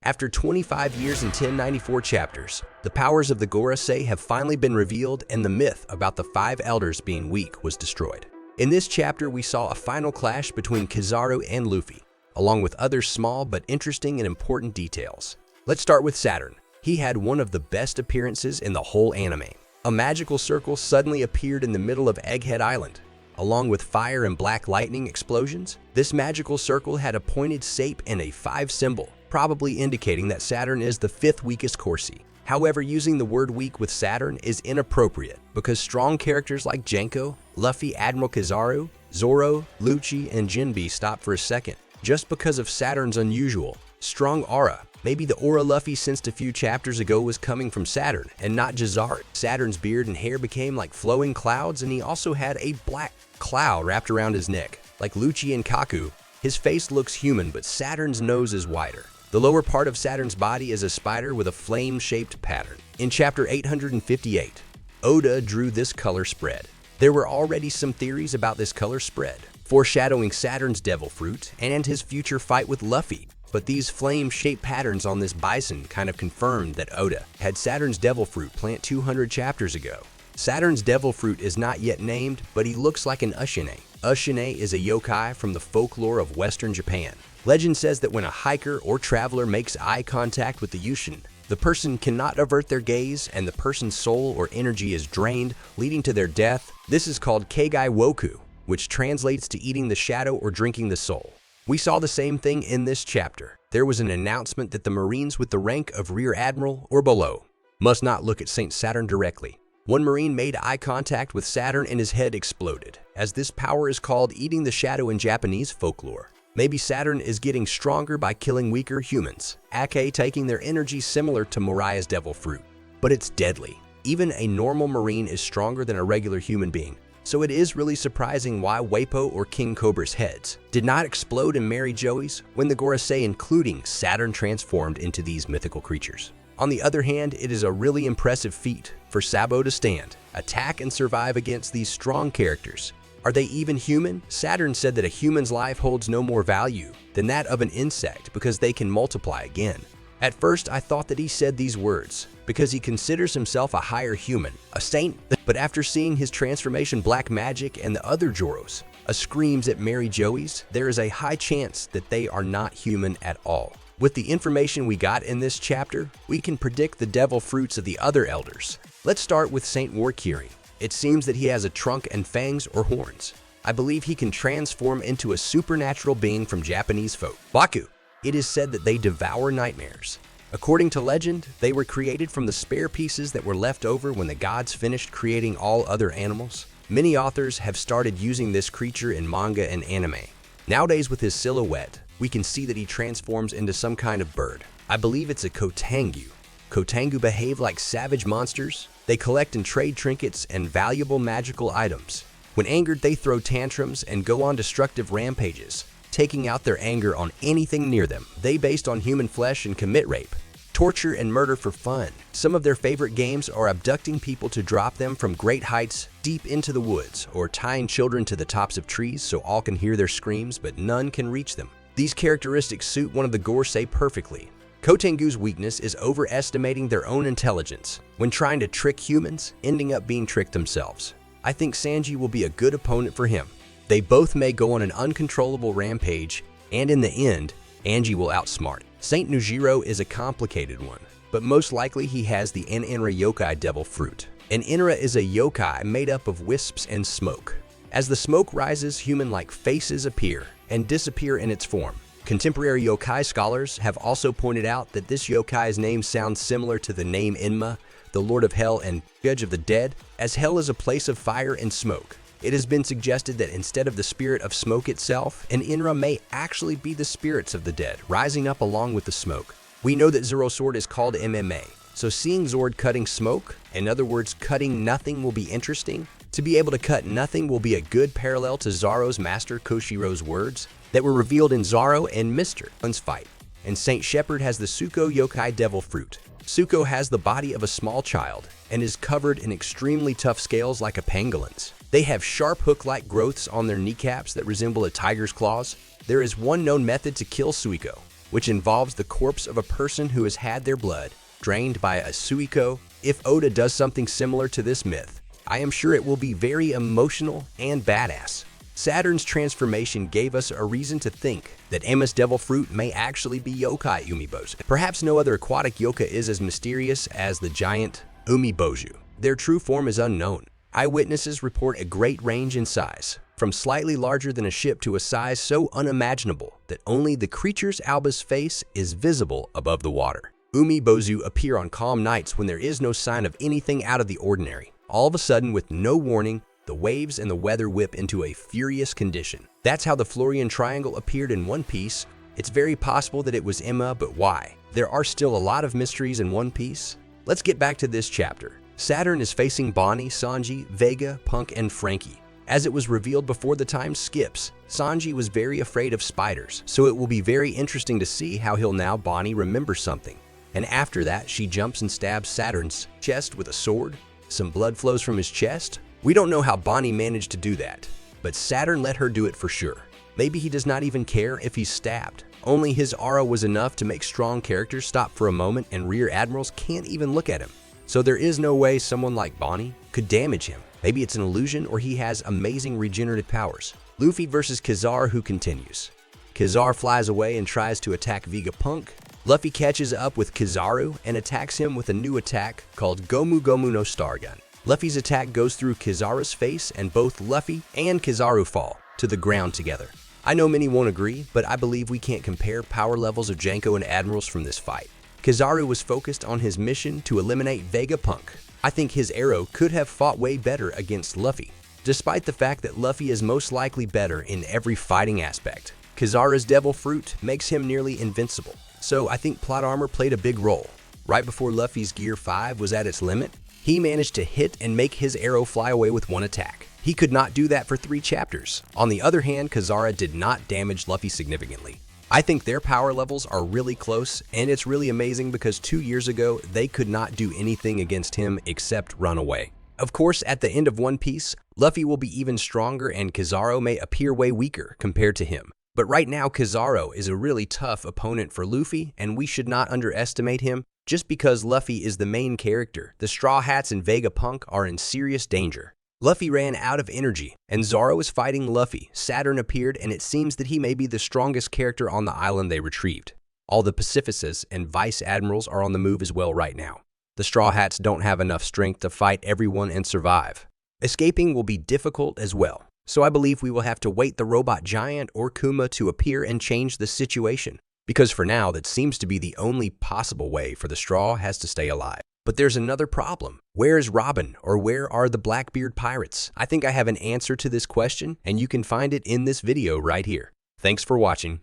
After 25 years and 1094 chapters, the powers of the Gorosei have finally been revealed and the myth about the five elders being weak was destroyed. In this chapter, we saw a final clash between Kizaru and Luffy, along with other small but interesting and important details. Let's start with Saturn. He had one of the best appearances in the whole anime. A magical circle suddenly appeared in the middle of Egghead Island. Along with fire and black lightning explosions, this magical circle had a pointed shape and a 5 symbol, probably indicating that Saturn is the 5th weakest Corsi. However, using the word weak with Saturn is inappropriate because strong characters like Janko, Luffy, Admiral Kizaru, Zoro, Lucci, and Jinbe stop for a second just because of Saturn's unusual, strong aura. Maybe the aura Luffy sensed a few chapters ago was coming from Saturn and not Kizaru. Saturn's beard and hair became like flowing clouds, and he also had a black cloud wrapped around his neck. Like Lucci and Kaku, his face looks human, but Saturn's nose is wider. The lower part of Saturn's body is a spider with a flame-shaped pattern. In chapter 858, Oda drew this color spread. There were already some theories about this color spread, foreshadowing Saturn's devil fruit and his future fight with Luffy. But these flame-shaped patterns on this bison kind of confirmed that Oda had Saturn's devil fruit plant 200 chapters ago. Saturn's devil fruit is not yet named, but he looks like an Ushine. Ushine is a yokai from the folklore of Western Japan. Legend says that when a hiker or traveler makes eye contact with the Yushin, the person cannot avert their gaze and the person's soul or energy is drained, leading to their death. This is called Keigai Woku, which translates to eating the shadow or drinking the soul. We saw the same thing in this chapter. There was an announcement that the Marines with the rank of Rear Admiral or below must not look at Saint Saturn directly. One Marine made eye contact with Saturn and his head exploded, as this power is called eating the shadow in Japanese folklore. Maybe Saturn is getting stronger by killing weaker humans, aka taking their energy similar to Moriah's devil fruit. But it's deadly. Even a normal Marine is stronger than a regular human being. So it is really surprising why Wappo or King Cobra's heads did not explode in Mary Joey's when the Gorosei, including Saturn, transformed into these mythical creatures. On the other hand, it is a really impressive feat for Sabo to stand, attack, and survive against these strong characters. Are they even human? Saturn said that a human's life holds no more value than that of an insect because they can multiply again. At first, I thought that he said these words because he considers himself a higher human, a saint, but after seeing his transformation black magic and the other Joros screams at Mary Joey's, there is a high chance that they are not human at all. With the information we got in this chapter, we can predict the devil fruits of the other elders. Let's start with Saint Warkiri. It seems that he has a trunk and fangs or horns. I believe he can transform into a supernatural being from Japanese folk. Baku. It is said that they devour nightmares. According to legend, they were created from the spare pieces that were left over when the gods finished creating all other animals. Many authors have started using this creature in manga and anime. Nowadays, with his silhouette, we can see that he transforms into some kind of bird. I believe it's a Kotengu. Kotengu behave like savage monsters. They collect and trade trinkets and valuable magical items. When angered, they throw tantrums and go on destructive rampages, taking out their anger on anything near them. They based on human flesh and commit rape, torture, and murder for fun. Some of their favorite games are abducting people to drop them from great heights deep into the woods, or tying children to the tops of trees so all can hear their screams but none can reach them. These characteristics suit one of the Gorosei perfectly. Kotengu's weakness is overestimating their own intelligence when trying to trick humans, ending up being tricked themselves. I think Sanji will be a good opponent for him. They both may go on an uncontrollable rampage, and in the end, Angie will outsmart. Saint Nujiro is a complicated one, but most likely he has the Enra yokai devil fruit. An Enra is a yokai made up of wisps and smoke. As the smoke rises, human-like faces appear and disappear in its form. Contemporary yokai scholars have also pointed out that this yokai's name sounds similar to the name Enma, the Lord of Hell and Judge of the Dead, as hell is a place of fire and smoke. It has been suggested that instead of the spirit of smoke itself, an Enra may actually be the spirits of the dead, rising up along with the smoke. We know that Zoro's sword is called MMA, so seeing Zord cutting smoke, in other words, cutting nothing, will be interesting. To be able to cut nothing will be a good parallel to Zoro's master Koshiro's words that were revealed in Zoro and Mr. Un's fight. And Saint Shepherd has the Suko yokai devil fruit. Suko has the body of a small child and is covered in extremely tough scales like a pangolin's. They have sharp hook-like growths on their kneecaps that resemble a tiger's claws. There is one known method to kill Suiko. which involves the corpse of a person who has had their blood drained by a suiko. If Oda does something similar to this myth, I am sure it will be very emotional and badass. Saturn's transformation gave us a reason to think that Emma's devil fruit may actually be yokai Umibozu. Perhaps no other aquatic yokai is as mysterious as the giant Umibozu. Their true form is unknown. Eyewitnesses report a great range in size, from slightly larger than a ship to a size so unimaginable that only the creature's alba's face is visible above the water. Umibozu appear on calm nights when there is no sign of anything out of the ordinary. All of a sudden, with no warning, the waves and the weather whip into a furious condition. That's how the Florian Triangle appeared in One Piece. It's very possible that it was Emma, but why? There are still a lot of mysteries in One Piece. Let's get back to this chapter. Saturn is facing Bonnie, Sanji, Vega, Punk, and Frankie. As it was revealed before the time skips, Sanji was very afraid of spiders, so it will be very interesting to see how he'll now Bonnie remembers something. And after that, she jumps and stabs Saturn's chest with a sword. Some blood flows from his chest. We don't know how Bonnie managed to do that, but Saturn let her do it for sure. Maybe he does not even care if he's stabbed. Only his aura was enough to make strong characters stop for a moment, and rear admirals can't even look at him. So there is no way someone like Bonnie could damage him. Maybe it's an illusion, or he has amazing regenerative powers. Luffy versus Kizaru, who continues. Kizaru flies away and tries to attack Vegapunk. Luffy catches up with Kizaru and attacks him with a new attack called Gomu Gomu no Star Gun. Luffy's attack goes through Kizaru's face, and both Luffy and Kizaru fall to the ground together. I know many won't agree, but I believe we can't compare power levels of Janko and Admirals from this fight. Kizaru was focused on his mission to eliminate Vegapunk. I think his arrow could have fought way better against Luffy, despite the fact that Luffy is most likely better in every fighting aspect. Kizaru's devil fruit makes him nearly invincible, so I think plot armor played a big role. Right before Luffy's Gear 5 was at its limit, he managed to hit and make his arrow fly away with one attack. He could not do that for 3 chapters. On the other hand, Kizaru did not damage Luffy significantly. I think their power levels are really close, and it's really amazing because 2 years ago, they could not do anything against him except run away. Of course, at the end of One Piece, Luffy will be even stronger and Kizaru may appear way weaker compared to him. But right now, Kizaru is a really tough opponent for Luffy, and we should not underestimate him. Just because Luffy is the main character, the Straw Hats and Vegapunk are in serious danger. Luffy ran out of energy, and Zoro is fighting Luffy. Saturn appeared, and it seems that he may be the strongest character on the island they retrieved. All the Pacifists and Vice Admirals are on the move as well right now. The Straw Hats don't have enough strength to fight everyone and survive. Escaping will be difficult as well, so I believe we will have to wait the Robot Giant or Kuma to appear and change the situation. Because for now, that seems to be the only possible way for the Straw Hats to stay alive. But there's another problem. Where is Robin, or where are the Blackbeard Pirates? I think I have an answer to this question, and you can find it in this video right here. Thanks for watching.